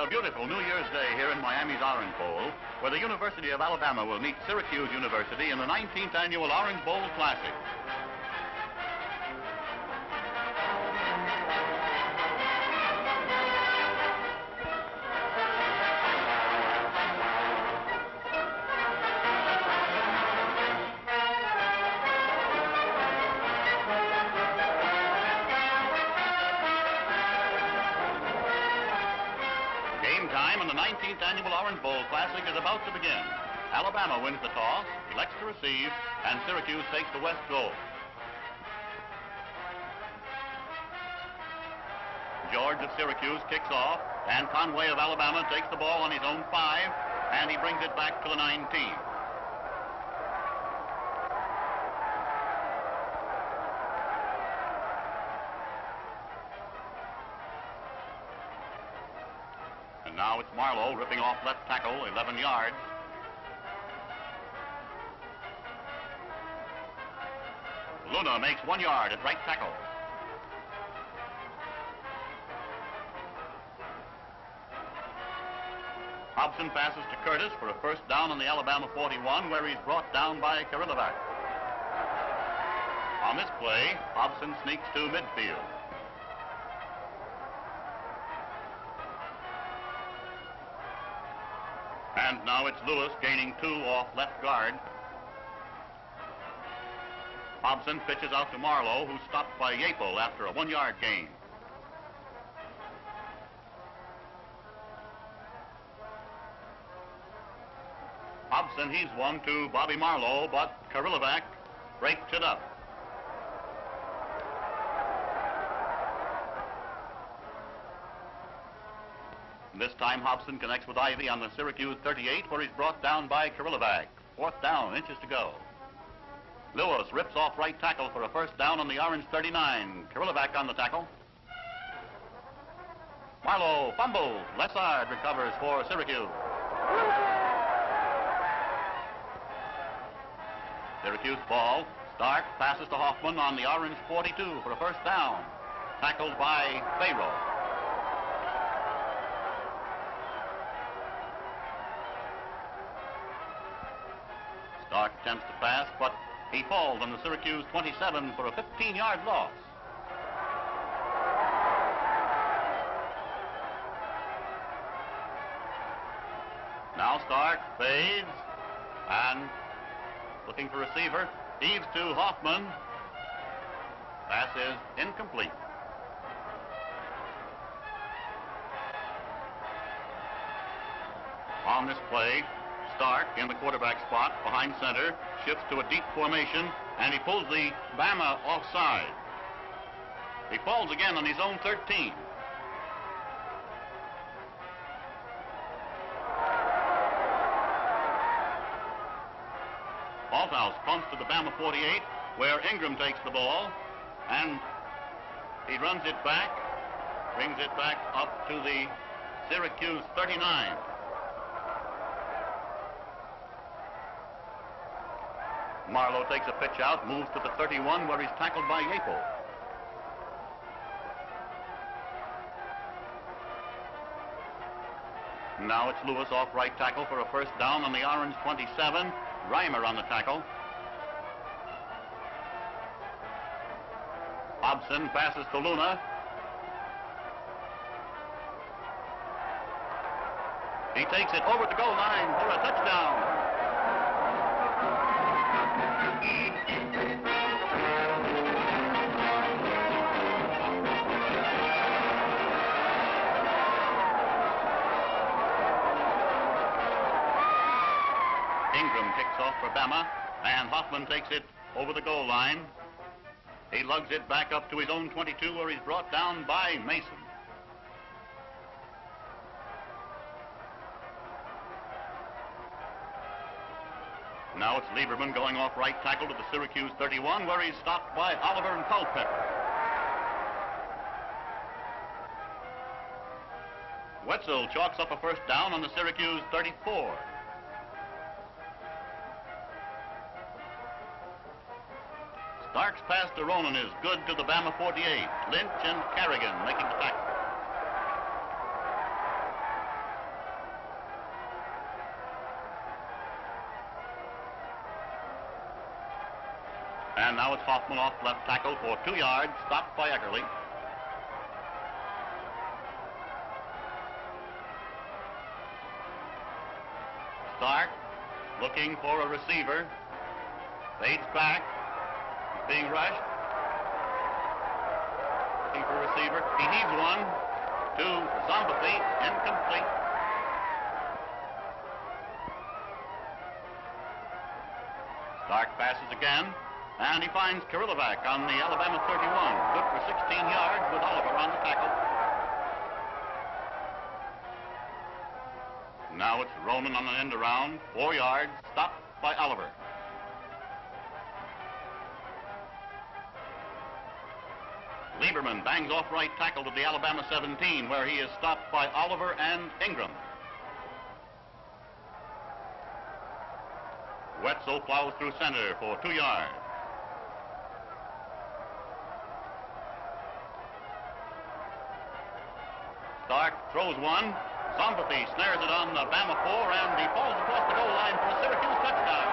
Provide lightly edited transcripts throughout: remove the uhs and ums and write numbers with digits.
a beautiful New Year's Day here in Miami's Orange Bowl, where the University of Alabama will meet Syracuse University in the 19th Annual Orange Bowl Classic. Time in the 19th Annual Orange Bowl Classic is about to begin. Alabama wins the toss, elects to receive, and Syracuse takes the west goal. George of Syracuse kicks off, and Conway of Alabama takes the ball on his own 5, and he brings it back to the 19. And now it's Marlowe ripping off left tackle, 11 yards. Luna makes 1 yard at right tackle. Hobson passes to Curtis for a first down on the Alabama 41, where he's brought down by Kirilovac. On this play, Hobson sneaks to midfield. And now it's Lewis gaining 2 off left guard. Hobson pitches out to Marlowe, who's stopped by Yapel after a 1-yard gain. Hobson heaves one to Bobby Marlowe, but Kirilovac breaks it up. This time Hobson connects with Ivy on the Syracuse 38, where he's brought down by Kirilovac. 4th down, inches to go. Lewis rips off right tackle for a first down on the Orange 39. Kirilovac on the tackle. Marlowe fumbles. Lessard recovers for Syracuse. Syracuse ball. Stark passes to Hoffman on the Orange 42 for a first down. Tackled by Fayroe. Stark attempts to pass, but he falls on the Syracuse 27 for a 15-yard loss. Now Stark fades and looking for receiver, heaves to Hoffman. Pass is incomplete. On this play, Stark in the quarterback spot behind center, shifts to a deep formation, and he pulls the Bama offside. He falls again on his own 13. Althouse punts to the Bama 48, where Ingram takes the ball, and he runs it back, brings it back up to the Syracuse 39. Marlowe takes a pitch out, moves to the 31, where he's tackled by Yapel. Now it's Lewis off right tackle for a first down on the Orange 27. Reimer on the tackle. Hobson passes to Luna. He takes it over the goal line for a touchdown. Ingram kicks off for Bama, and Hoffman takes it over the goal line. He lugs it back up to his own 22, where he's brought down by Mason. Now it's Lieberman going off right tackle to the Syracuse 31, where he's stopped by Oliver and Culpepper. Wetzel chalks up a first down on the Syracuse 34. Stark's pass to Ronan is good to the Bama 48. Lynch and Carrigan making the tackle. And now it's Hoffman off left tackle for 2 yards, stopped by Eckerly. Stark looking for a receiver. Fades back. He's being rushed. Looking for a receiver. He needs one. To Zombothy. Incomplete. Stark passes again. And he finds Kirilovac on the Alabama 31. Good for 16 yards with Oliver on the tackle. Now it's Ronan on an end around, 4 yards, stopped by Oliver. Lieberman bangs off right tackle to the Alabama 17, where he is stopped by Oliver and Ingram. Wetzel plows through center for 2 yards. Stark throws one. Zombothy snares it on the Bama 4, and he falls across the goal line for a Syracuse touchdown.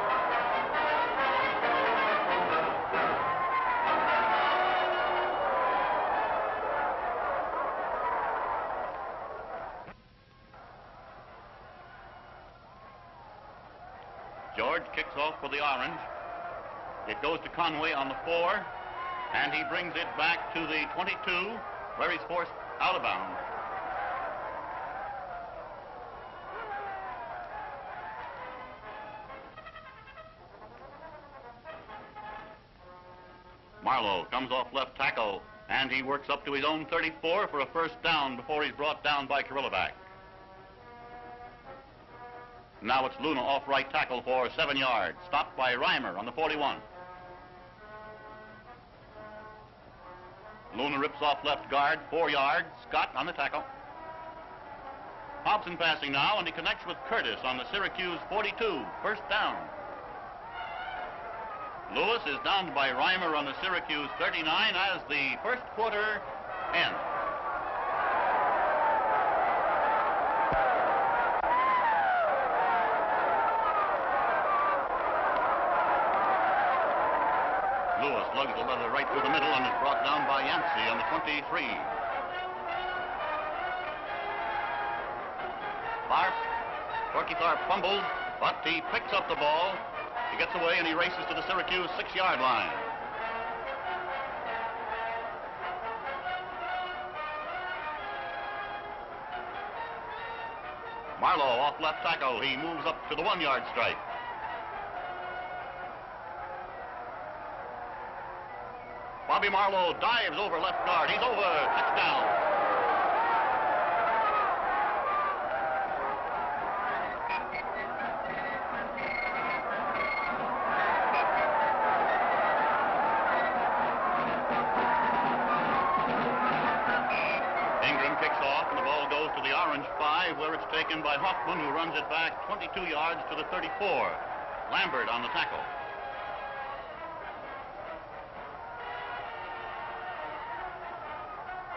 George kicks off for the Orange. It goes to Conway on the 4, and he brings it back to the 22, where he's forced out of bounds. Marlowe comes off left tackle, and he works up to his own 34 for a first down before he's brought down by Kirilovac. Now it's Luna off right tackle for 7 yards, stopped by Reimer on the 41. Luna rips off left guard, 4 yards, Scott on the tackle. Hobson passing now, and he connects with Curtis on the Syracuse 42, first down. Lewis is downed by Reimer on the Syracuse 39 as the first quarter ends. Lewis lugs the leather right through the middle and is brought down by Yancey on the 23. Corky Tharp fumbles, but he picks up the ball. He gets away and he races to the Syracuse 6-yard line. Marlowe off left tackle. He moves up to the 1-yard strike. Bobby Marlowe dives over left guard. He's over. Touchdown. To the Orange 5, where it's taken by Hoffman, who runs it back 22 yards to the 34. Lambert on the tackle.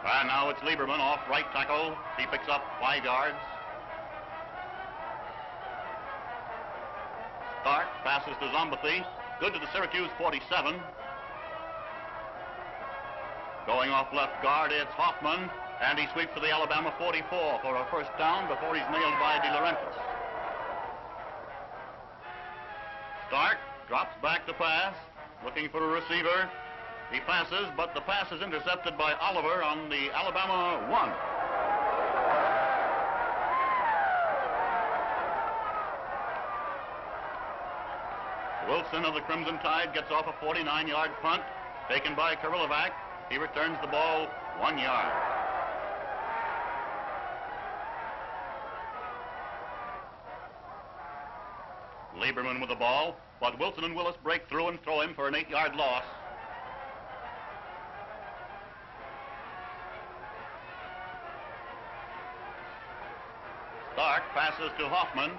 And now it's Lieberman off right tackle. He picks up 5 yards. Stark passes to Zombothy. Good to the Syracuse 47. Going off left guard, it's Hoffman. And he sweeps to the Alabama 44 for a first down before he's nailed by De Laurentiis. Stark drops back to pass, looking for a receiver. He passes, but the pass is intercepted by Oliver on the Alabama 1. Wilson of the Crimson Tide gets off a 49-yard punt, taken by Kirilovac. He returns the ball 1 yard. Lieberman with the ball, but Wilson and Willis break through and throw him for an 8-yard loss. Stark passes to Hoffman,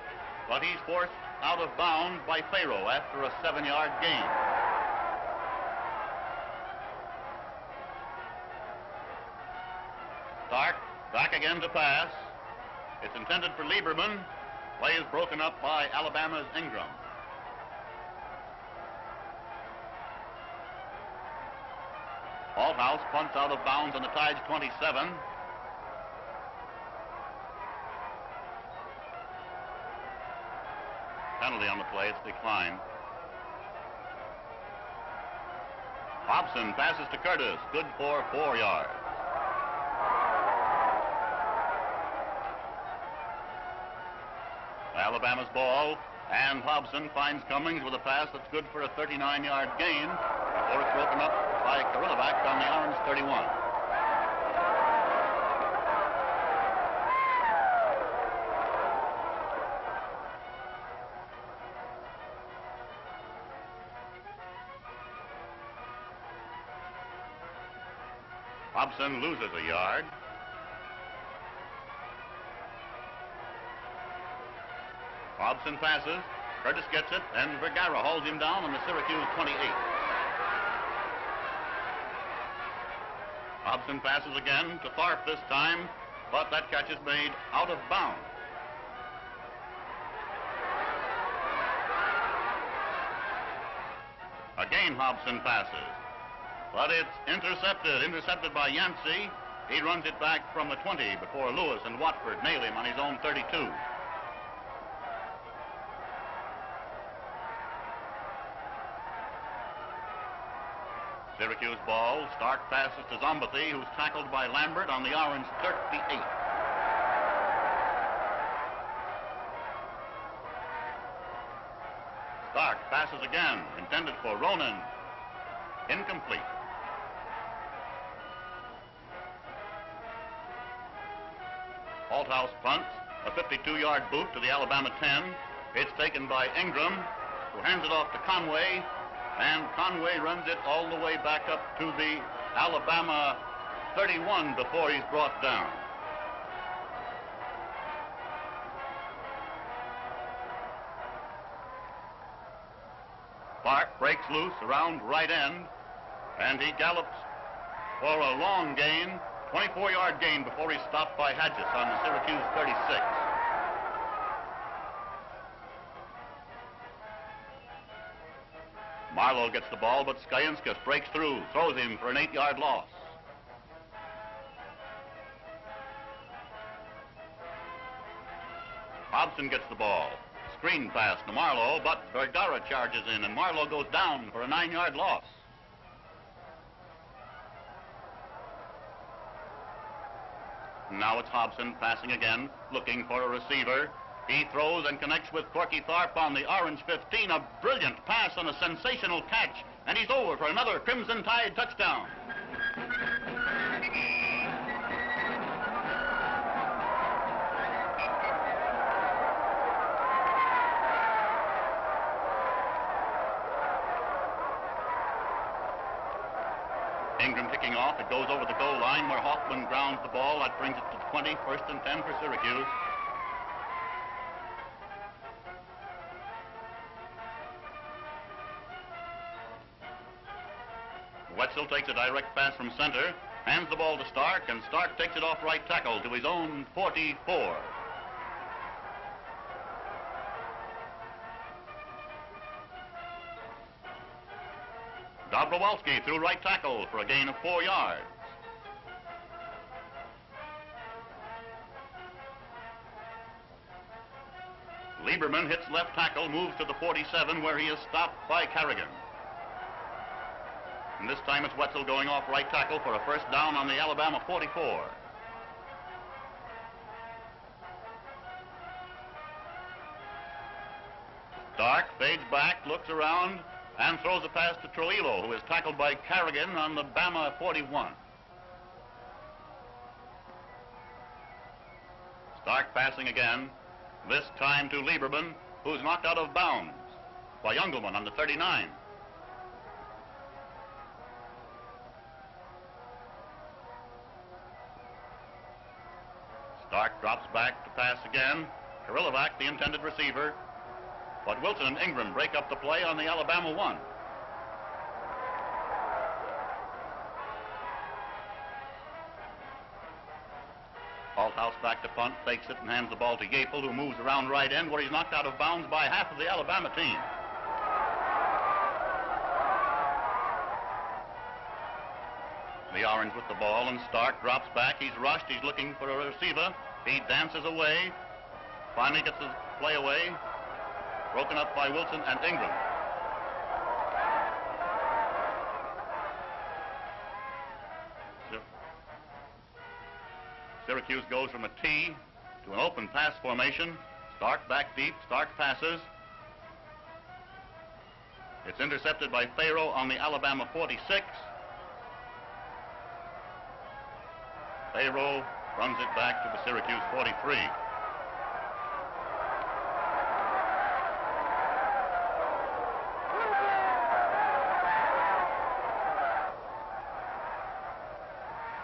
but he's forced out of bounds by Faro after a 7-yard gain. Stark back again to pass. It's intended for Lieberman. Play is broken up by Alabama's Ingram. Althouse punts out of bounds on the Tide's 27. Penalty on the play, it's declined. Hobson passes to Curtis, good for 4 yards. Alabama's ball, and Hobson finds Cummings with a pass that's good for a 39-yard gain before it's broken up by Kirillovac on the Orange 31. Hobson loses a yard. Hobson passes, Curtis gets it, and Vergara hauls him down on the Syracuse 28. Hobson passes again to Tharp this time, but that catch is made out of bounds. Again Hobson passes, but it's intercepted by Yancey. He runs it back from the 20 before Lewis and Watford nail him on his own 32. Syracuse ball. Stark passes to Zombathy, who's tackled by Lambert on the Orange 38. Stark passes again, intended for Ronan. Incomplete. Althouse punts, a 52-yard boot to the Alabama 10. It's taken by Ingram, who hands it off to Conway, and Conway runs it all the way back up to the Alabama 31 before he's brought down. Park breaks loose around right end, and he gallops for a long gain, 24-yard gain before he's stopped by Hadges on the Syracuse 36. Marlowe gets the ball, but Skyinskas breaks through, throws him for an 8-yard loss. Hobson gets the ball. Screen pass to Marlowe, but Vergara charges in, and Marlowe goes down for a 9-yard loss. Now it's Hobson passing again, looking for a receiver. He throws and connects with Corky Tharp on the Orange 15. A brilliant pass on a sensational catch, and he's over for another Crimson Tide touchdown. Ingram kicking off. It goes over the goal line where Hoffman grounds the ball. That brings it to 20, first and 10 for Syracuse. Wetzel takes a direct pass from center, hands the ball to Stark, and Stark takes it off right tackle to his own 44. Dobrowolski through right tackle for a gain of 4 yards. Lieberman hits left tackle, moves to the 47 where he is stopped by Carrigan. And this time it's Wetzel going off right tackle for a first down on the Alabama 44. Stark fades back, looks around, and throws a pass to Trujillo, who is tackled by Carrigan on the Bama 41. Stark passing again, this time to Lieberman, who's knocked out of bounds by Youngelman on the 39. Stark drops back to pass again. Kirillovac, the intended receiver. But Wilson and Ingram break up the play on the Alabama 1. Althouse back to punt, takes it and hands the ball to Yapel, who moves around right end where he's knocked out of bounds by half of the Alabama team. The Orange with the ball, and Stark drops back. He's rushed. He's looking for a receiver. He dances away. Finally gets the play away. Broken up by Wilson and Ingram. Syracuse goes from a T to an open pass formation. Stark back deep. Stark passes. It's intercepted by Faro on the Alabama 46. Faro runs it back to the Syracuse 43.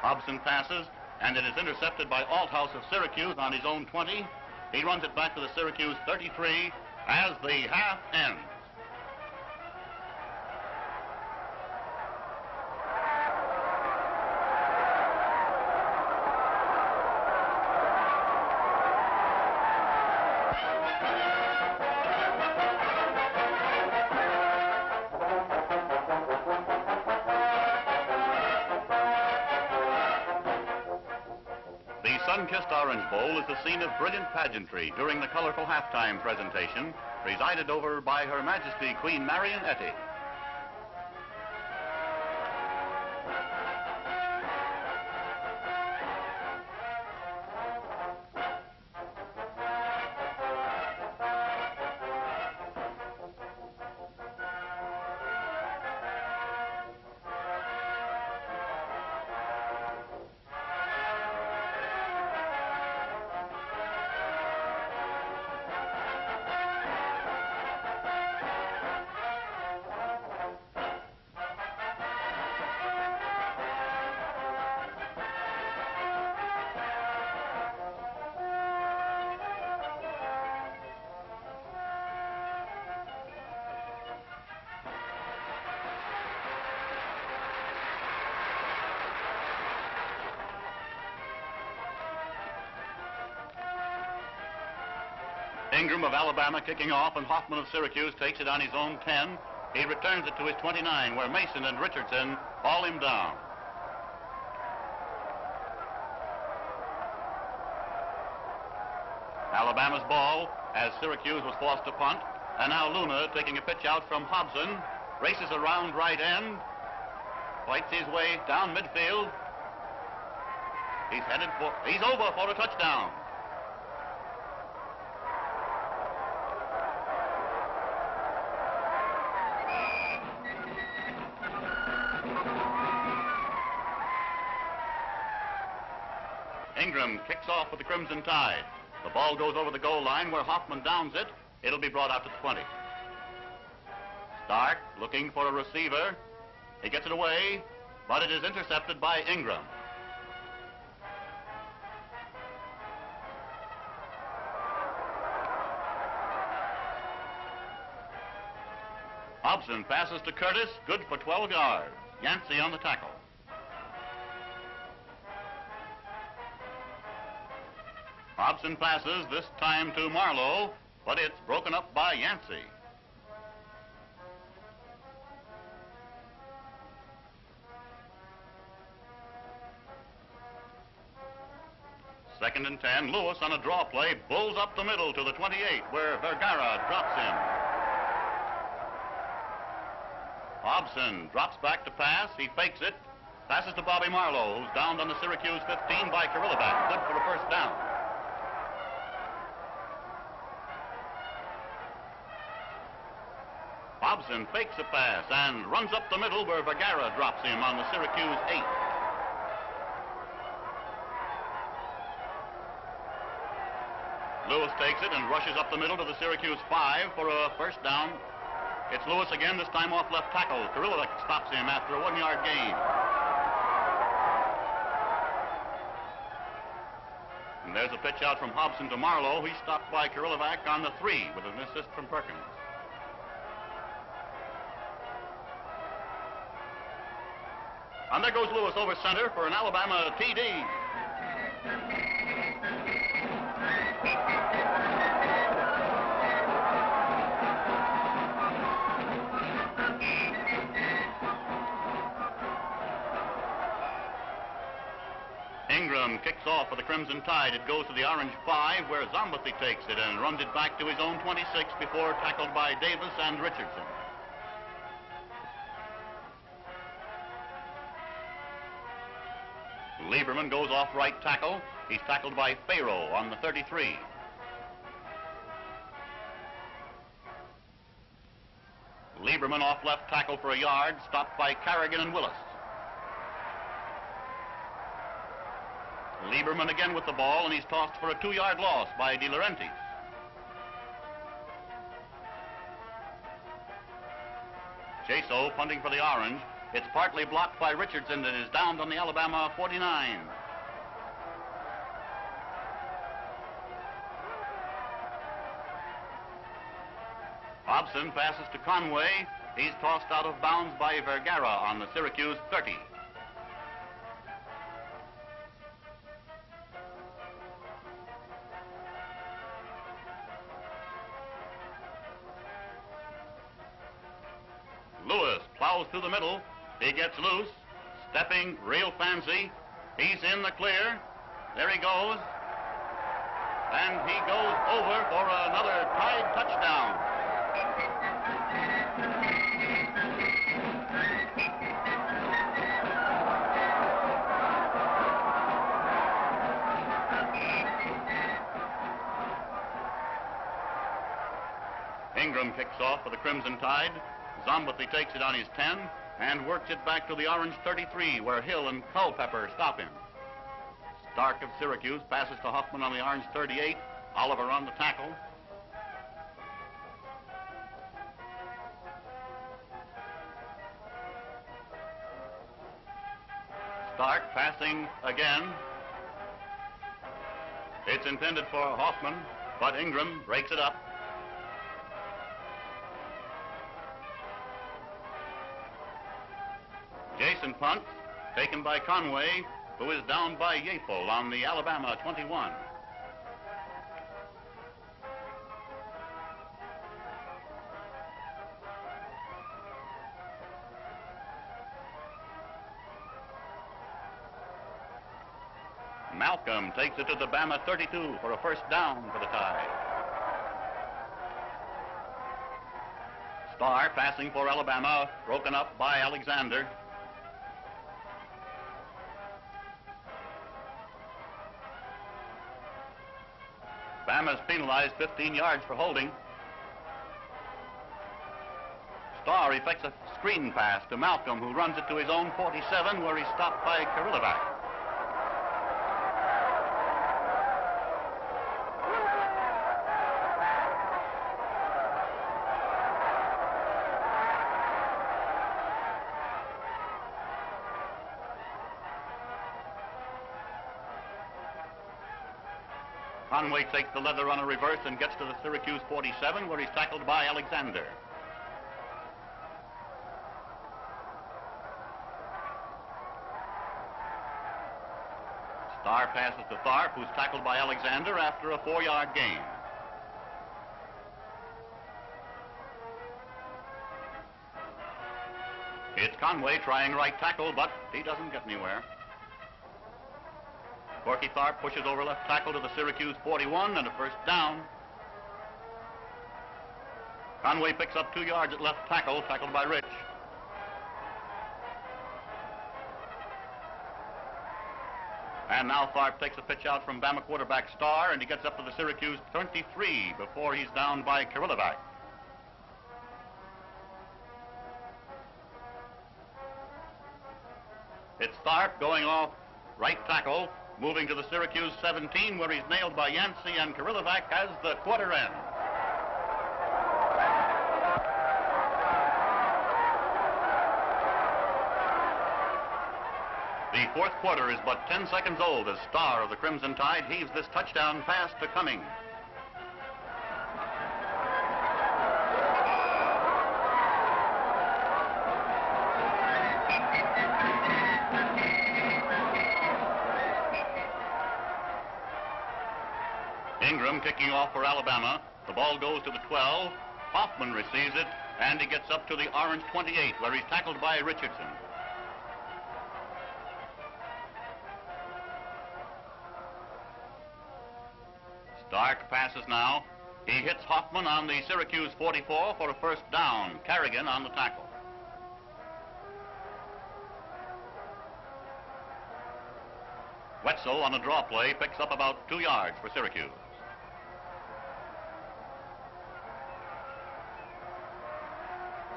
Hobson passes, and it is intercepted by Althouse of Syracuse on his own 20. He runs it back to the Syracuse 33 as the half ends. The sun-kissed Orange Bowl is the scene of brilliant pageantry during the colorful halftime presentation, presided over by Her Majesty Queen Marion-Etty. Ingram of Alabama kicking off, and Hoffman of Syracuse takes it on his own 10. He returns it to his 29, where Mason and Richardson haul him down. Alabama's ball as Syracuse was forced to punt, and now Luna taking a pitch out from Hobson, races around right end, fights his way down midfield. He's over for a touchdown. Ingram kicks off with the Crimson Tide. The ball goes over the goal line where Hoffman downs it. It'll be brought out to the 20. Stark looking for a receiver. He gets it away, but it is intercepted by Ingram. Hobson passes to Curtis, good for 12 yards. Yancey on the tackle. Hobson passes, this time to Marlowe, but it's broken up by Yancey. Second and 10, Lewis on a draw play, bulls up the middle to the 28, where Vergara drops him. Hobson drops back to pass, he fakes it, passes to Bobby Marlowe, who's downed on the Syracuse 15 by Kirillovac, good for a first down. Hobson fakes a pass and runs up the middle where Vergara drops him on the Syracuse 8. Lewis takes it and rushes up the middle to the Syracuse 5 for a first down. It's Lewis again, this time off left tackle. Kirillovac stops him after a 1-yard gain. And there's a pitch out from Hobson to Marlowe. He's stopped by Kirillovac on the 3 with an assist from Perkins. And there goes Lewis over center for an Alabama TD. Ingram kicks off for the Crimson Tide. It goes to the Orange 5, where Zombathy takes it and runs it back to his own 26 before tackled by Davis and Richardson. Lieberman goes off right tackle. He's tackled by Faro on the 33. Lieberman off left tackle for a yard, stopped by Carrigan and Willis. Lieberman again with the ball, and he's tossed for a 2-yard loss by De Laurentiis. Chaso punting for the Orange. It's partly blocked by Richardson and is downed on the Alabama 49. Hobson passes to Conway. He's tossed out of bounds by Vergara on the Syracuse 30. Lewis plows through the middle. He gets loose, stepping real fancy. He's in the clear. There he goes. And he goes over for another Tide touchdown. Ingram kicks off for the Crimson Tide. Zombathy takes it on his 10 and works it back to the Orange 33, where Hill and Culpepper stop him. Stark of Syracuse passes to Hoffman on the Orange 38. Oliver on the tackle. Stark passing again. It's intended for Hoffman, but Ingram breaks it up. Jason punts, taken by Conway, who is down by Yapel on the Alabama 21. Malcolm takes it to the Bama 32 for a first down for the Tide. Starr passing for Alabama, broken up by Alexander. Bama's penalized 15 yards for holding. Starr effects a screen pass to Malcolm, who runs it to his own 47, where he's stopped by Kirilovac. Conway takes the leather on a reverse and gets to the Syracuse 47, where he's tackled by Alexander. Starr passes to Tharp, who's tackled by Alexander after a 4-yard gain. It's Conway trying right tackle, but he doesn't get anywhere. Corky Tharp pushes over left tackle to the Syracuse 41 and a first down. Conway picks up 2 yards at left tackle, tackled by Rich. And now Tharp takes a pitch out from Bama quarterback Starr, and he gets up to the Syracuse 23 before he's down by Kirilovac. It's Tharp going off right tackle, moving to the Syracuse 17, where he's nailed by Yancey, and Kirilovac has the quarter end. The fourth quarter is but 10 seconds old as Starr of the Crimson Tide heaves this touchdown pass to Cumming. Ingram kicking off for Alabama. The ball goes to the 12. Hoffman receives it, and he gets up to the Orange 28, where he's tackled by Richardson. Stark passes now. He hits Hoffman on the Syracuse 44 for a first down. Carrigan on the tackle. Wetzel on a draw play picks up about 2 yards for Syracuse.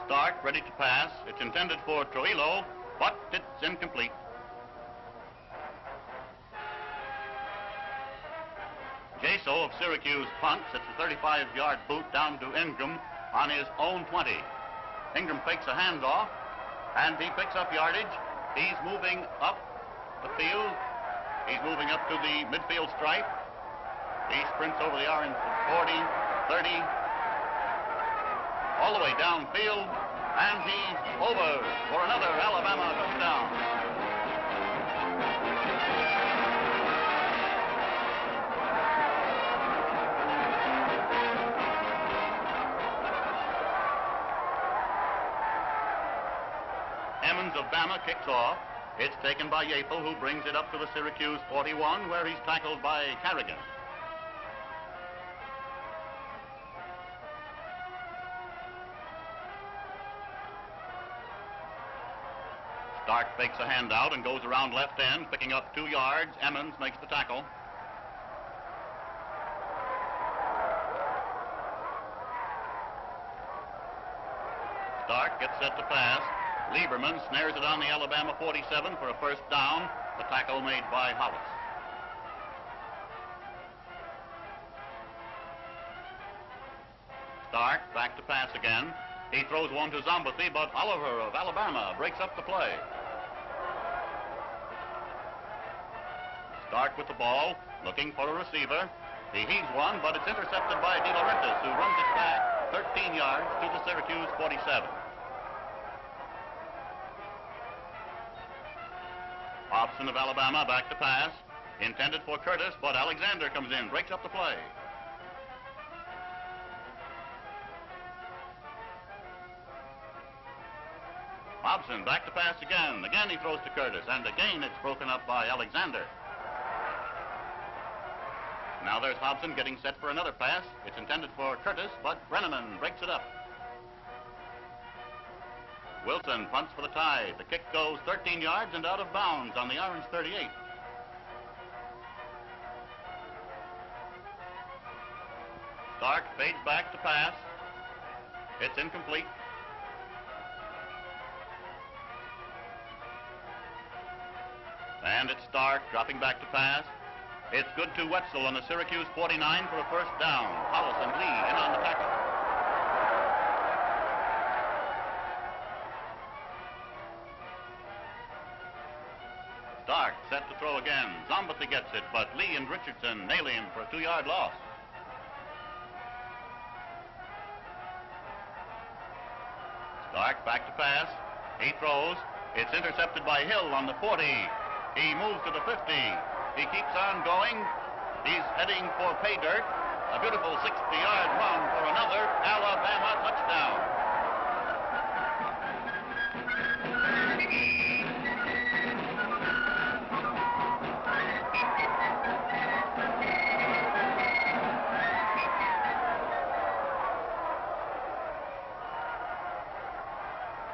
Stark ready to pass. It's intended for Trujillo, but it's incomplete. Jaso of Syracuse punts. It's a 35-yard boot down to Ingram on his own 20. Ingram fakes a handoff, and he picks up yardage. He's moving up the field. He's moving up to the midfield stripe. He sprints over the orange 40, 30, all the way downfield, and he's over for another Alabama touchdown. Emmons of Bama kicks off. It's taken by Yapel, who brings it up to the Syracuse 41, where he's tackled by Carrigan. Stark fakes a handout and goes around left end, picking up 2 yards. Emmons makes the tackle. Stark gets set to pass. Lieberman snares it on the Alabama 47 for a first down. The tackle made by Hollis. Stark back to pass again. He throws one to Zombathy, but Oliver of Alabama breaks up the play. Stark with the ball, looking for a receiver. He heaves one, but it's intercepted by De Laurentiis, who runs it back 13 yards to the Syracuse 47. Hobson of Alabama back to pass. Intended for Curtis, but Alexander comes in, breaks up the play. Hobson back to pass again. Again he throws to Curtis, and again it's broken up by Alexander. Now there's Hobson getting set for another pass. It's intended for Curtis, but Brenneman breaks it up. Wilson punts for the Tide. The kick goes 13 yards and out of bounds on the Orange 38. Stark fades back to pass. It's incomplete. And it's Stark dropping back to pass. It's good to Wetzel on the Syracuse 49 for a first down. Hollis and Lee in on the tackle. Stark set to throw again. Zombathy gets it, but Lee and Richardson nail him for a 2-yard loss. Stark back to pass. He throws. It's intercepted by Hill on the 40. He moves to the 50. He keeps on going. He's heading for pay dirt. A beautiful 60-yard run for another Alabama touchdown.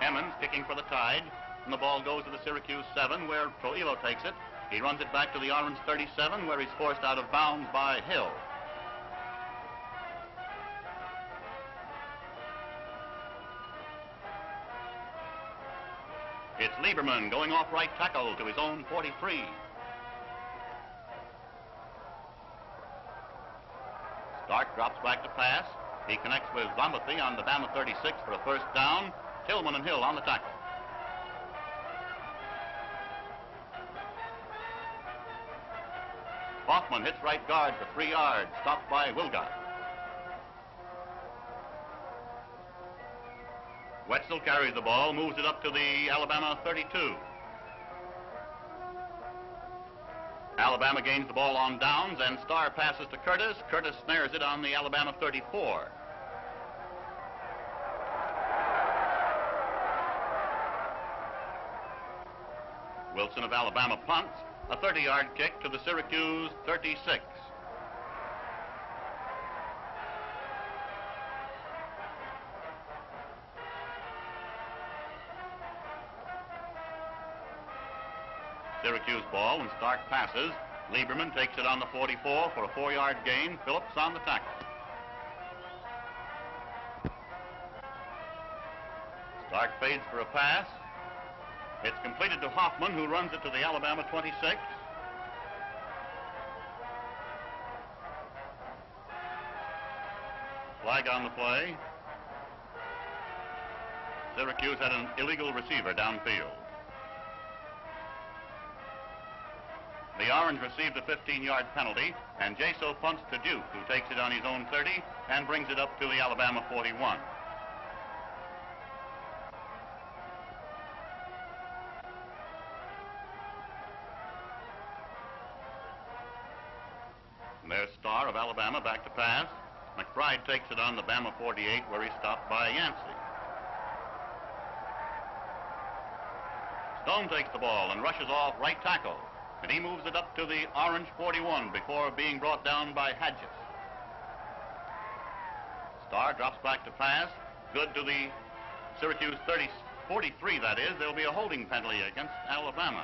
Emmons kicking for the Tide, and the ball goes to the Syracuse 7, where Trujillo takes it. He runs it back to the Orange 37, where he's forced out of bounds by Hill. It's Lieberman going off right tackle to his own 43. Stark drops back to pass. He connects with Zombathy on the Bama 36 for a first down. Tillman and Hill on the tackle. Hoffman hits right guard for 3 yards, stopped by Wilgott. Wetzel carries the ball, moves it up to the Alabama 32. Alabama gains the ball on downs, and Starr passes to Curtis. Curtis snares it on the Alabama 34. Wilson of Alabama punts. A 30-yard kick to the Syracuse 36. Syracuse ball when Stark passes. Lieberman takes it on the 44 for a 4-yard gain. Phillips on the tackle. Stark fades for a pass. It's completed to Hoffman, who runs it to the Alabama 26. Flag on the play. Syracuse had an illegal receiver downfield. The Orange received a 15-yard penalty, and Jaso punts to Duke, who takes it on his own 30 and brings it up to the Alabama 41. And there's Starr of Alabama back to pass. McBride takes it on the Bama 48, where he's stopped by Yancey. Stone takes the ball and rushes off right tackle, and he moves it up to the Orange 41 before being brought down by Hadges. Starr drops back to pass. Good to the Syracuse 43, that is. There'll be a holding penalty against Alabama.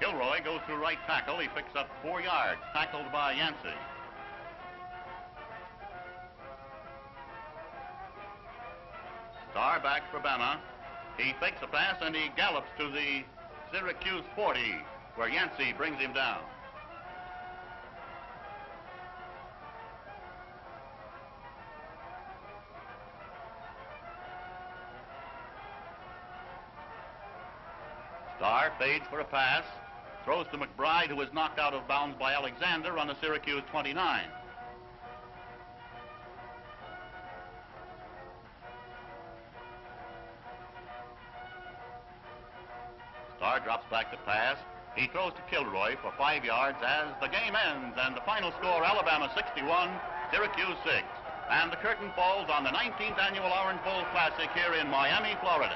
Kilroy goes through right tackle. He picks up 4 yards, tackled by Yancey. Starr back for Bama. He fakes a pass and he gallops to the Syracuse 40, where Yancey brings him down. Starr fades for a pass, throws to McBride, who is knocked out of bounds by Alexander on the Syracuse 29. Starr drops back to pass. He throws to Kilroy for 5 yards as the game ends, and the final score, Alabama 61, Syracuse 6. And the curtain falls on the 19th annual Orange Bowl Classic here in Miami, Florida.